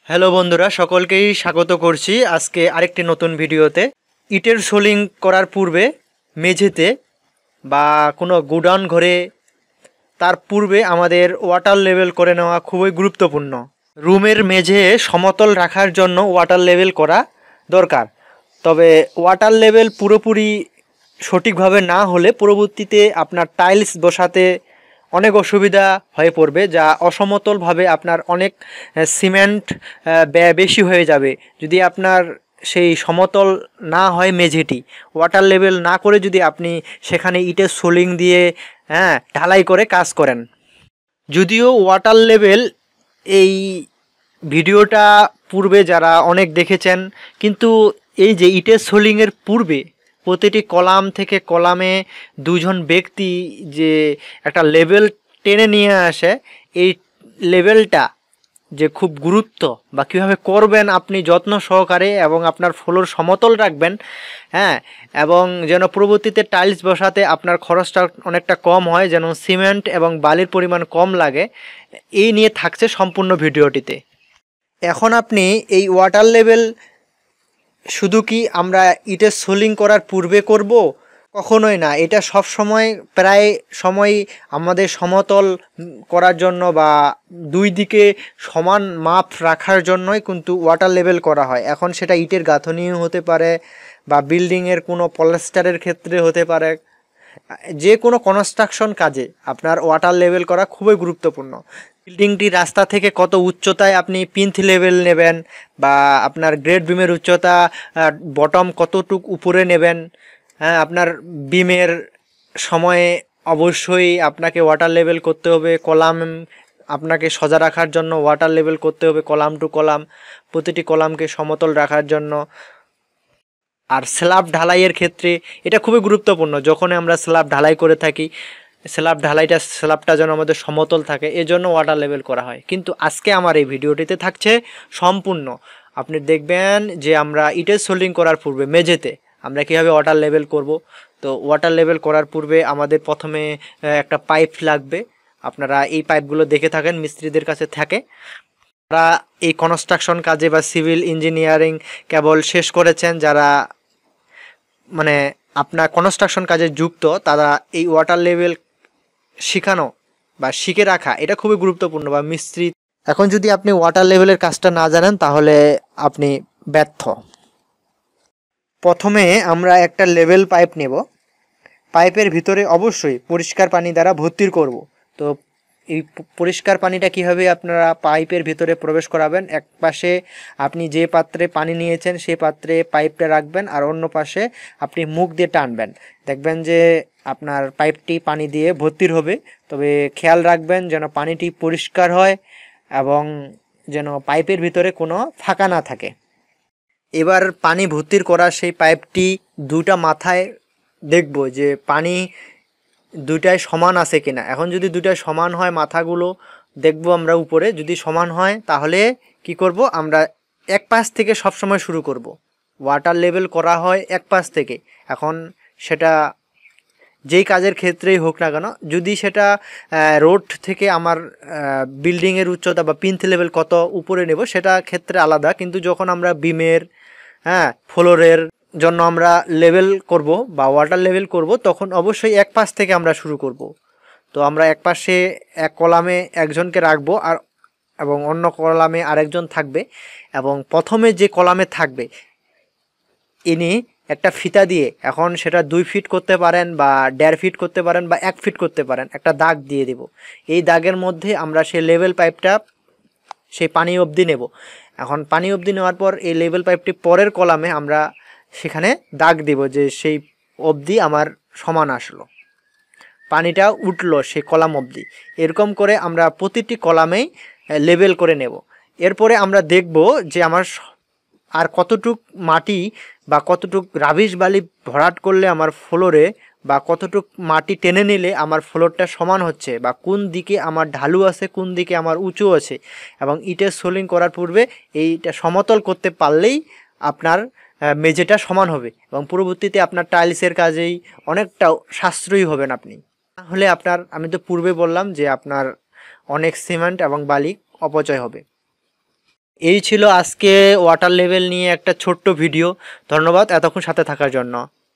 Hello বন্ধুরা, সকলকেই স্বাগত করছি আজকে আরেকটি নতুন ভিডিওতে। ইটের সোলিং করার পূর্বে মেঝেতে বা কোনো গোডাউন ঘরে তার পূর্বে আমাদের ওয়াটার লেভেল করে নেওয়া খুবই গুরুত্বপূর্ণ। রুমের মেঝে সমতল রাখার জন্য ওয়াটার লেভেল করা দরকার। তবে ওয়াটার লেভেল পুরোপুরি সঠিকভাবে না হলে পরবর্তীতে আপনার টাইলস বসাতে অনেক অসুবিধা হয়ে পড়বে, যা অসমতলভাবে আপনার অনেক সিমেন্ট ব্যয় বেশি হয়ে যাবে। যদি আপনার সেই সমতল না হয় মেঝেটি, ওয়াটার লেভেল না করে যদি আপনি সেখানে ইটের সোলিং দিয়ে ঢালাই করে কাজ করেন। যদিও ওয়াটার লেভেল এই ভিডিওটা পূর্বে যারা অনেক দেখেছেন, কিন্তু এই যে ইটের সোলিংয়ের পূর্বে প্রতিটি কলাম থেকে কলামে দুজন ব্যক্তি যে একটা লেভেল টেনে নিয়ে আসে, এই লেভেলটা যে খুব গুরুত্ব বা কীভাবে করবেন আপনি যত্ন সহকারে এবং আপনার ফ্লোর সমতল রাখবেন, এবং যেন পরবর্তীতে টাইলস বসাতে আপনার খরচটা অনেকটা কম হয়, যেন সিমেন্ট এবং বালির পরিমাণ কম লাগে, এই নিয়ে থাকছে সম্পূর্ণ ভিডিওটিতে। এখন আপনি এই ওয়াটার লেভেল শুধু কি আমরা ইটের সোলিং করার পূর্বে করব? কখনোই না। এটা সব সময় প্রায় সময় আমাদের সমতল করার জন্য বা দুই দিকে সমান মাপ রাখার জন্যই কিন্তু ওয়াটার লেভেল করা হয়। এখন সেটা ইটের গাঁথনিও হতে পারে বা বিল্ডিংয়ের কোনো পলেস্টারের ক্ষেত্রে হতে পারে। যে কোনো কনস্ট্রাকশন কাজে আপনার ওয়াটার লেভেল করা খুবই গুরুত্বপূর্ণ। বিল্ডিংটি রাস্তা থেকে কত উচ্চতায় আপনি পিন্থ লেভেল নেবেন বা আপনার গ্রেড বিমের উচ্চতা বটম কতটুক উপরে নেবেন, আপনার বিমের সময়ে অবশ্যই আপনাকে ওয়াটার লেভেল করতে হবে। কলাম আপনাকে সোজা রাখার জন্য ওয়াটার লেভেল করতে হবে, কলাম টু কলাম, প্রতিটি কলামকে সমতল রাখার জন্য। আর স্ল্যাব ঢালাইয়ের ক্ষেত্রে এটা খুবই গুরুত্বপূর্ণ। যখন আমরা স্ল্যাব ঢালাই করে থাকি, স্ল্যাবটা যেন আমাদের সমতল থাকে, এজন্য ওয়াটার লেভেল করা হয়। কিন্তু আজকে আমার এই ভিডিওটিতে থাকছে সম্পূর্ণ, আপনি দেখবেন যে আমরা ইটের সোল্ডিং করার পূর্বে মেঝেতে আমরা কীভাবে ওয়াটার লেভেল করব। তো ওয়াটার লেভেল করার পূর্বে আমাদের প্রথমে একটা পাইপ লাগবে। আপনারা এই পাইপগুলো দেখে থাকেন, মিস্ত্রিদের কাছে থাকে। যারা এই কনস্ট্রাকশন কাজে বা সিভিল ইঞ্জিনিয়ারিং কেবল শেষ করেছেন, যারা মানে আপনার কনস্ট্রাকশন কাজে যুক্ত, তারা এই ওয়াটার লেভেল শিখানো বা শিখে রাখা এটা খুবই গুরুত্বপূর্ণ। বা মিস্ত্রি, এখন যদি আপনি ওয়াটার লেভেলের কাজটা না জানেন তাহলে আপনি ব্যর্থ। প্রথমে আমরা একটা লেভেল পাইপ নেব। পাইপের ভিতরে অবশ্যই পরিষ্কার পানি দ্বারা ভর্তি করব। তো এই পরিষ্কার পানিটা কীভাবে আপনারা পাইপের ভিতরে প্রবেশ করাবেন, এক পাশে আপনি যে পাত্রে পানি নিয়েছেন সেই পাত্রে পাইপটা রাখবেন, আর অন্য পাশে আপনি মুখ দিয়ে টানবেন, দেখবেন যে আপনার পাইপটি পানি দিয়ে ভর্তি হবে। তবে খেয়াল রাখবেন যেন পানিটি পরিষ্কার হয় এবং যেন পাইপের ভিতরে কোনো ফাঁকা না থাকে। এবার পানি ভর্তি করা সেই পাইপটি দুটা মাথায় দেখব যে পানি দুইটাই সমান আছে কিনা। এখন যদি দুইটাই সমান হয়, মাথাগুলো দেখব আমরা উপরে, যদি সমান হয় তাহলে কি করব, আমরা এক পাশ থেকে সবসময় শুরু করব। ওয়াটার লেভেল করা হয় এক পাশ থেকে। এখন সেটা যেই কাজের ক্ষেত্রেই হোক না কেন, যদি সেটা রোড থেকে আমার বিল্ডিংয়ের উচ্চতা বা পিন্থ লেভেল কত উপরে নেব সেটা ক্ষেত্রে আলাদা, কিন্তু যখন আমরা বিমের ফ্লোরের জন্য আমরা লেভেল করব বা ওয়াটার লেভেল করব, তখন অবশ্যই এক পাশ থেকে আমরা শুরু করব। তো আমরা এক পাশে এক কলামে একজনকে রাখবো আর এবং অন্য কলামে আরেকজন থাকবে, এবং প্রথমে যে কলামে থাকবে ইনি একটা ফিতা দিয়ে, এখন সেটা 2 ফিট করতে পারেন বা 1.5 ফিট করতে পারেন বা 1 ফিট করতে পারেন, একটা দাগ দিয়ে দেব। এই দাগের মধ্যে আমরা সেই লেভেল পাইপটা সেই পানি অবধি নেব। এখন পানি অবধি নেওয়ার পর এই লেভেল পাইপটি পরের কলামে আমরা সেখানে দাগ দিব যে সেই অবধি আমার সমান আসলো, পানিটা উঠলো সেই কলাম অবধি। এরকম করে আমরা প্রতিটি কলামেই লেবেল করে নেব। এরপরে আমরা দেখব যে আমার আর কতটুক মাটি বা কতটুক রাবিশ বালি ভরাট করলে আমার ফ্লোরে, বা কতটুক মাটি টেনে নিলে আমার ফ্লোরটা সমান হচ্ছে, বা কোন দিকে আমার ঢালু আছে, কোন দিকে আমার উঁচু আছে। এবং ইটের সোলিং করার পূর্বে এইটা সমতল করতে পারলেই আপনার মেঝেটা সমান হবে এবং পরবর্তীতে আপনার টাইলসের কাজেই অনেকটা সাশ্রয়ী হবেন আপনি। তাহলে আপনার, আমি তো পূর্বে বললাম যে আপনার অনেক সিমেন্ট এবং বালি অপচয় হবে। এই ছিল আজকে ওয়াটার লেভেল নিয়ে একটা ছোট্ট ভিডিও। ধন্যবাদ এতক্ষণ সাথে থাকার জন্য।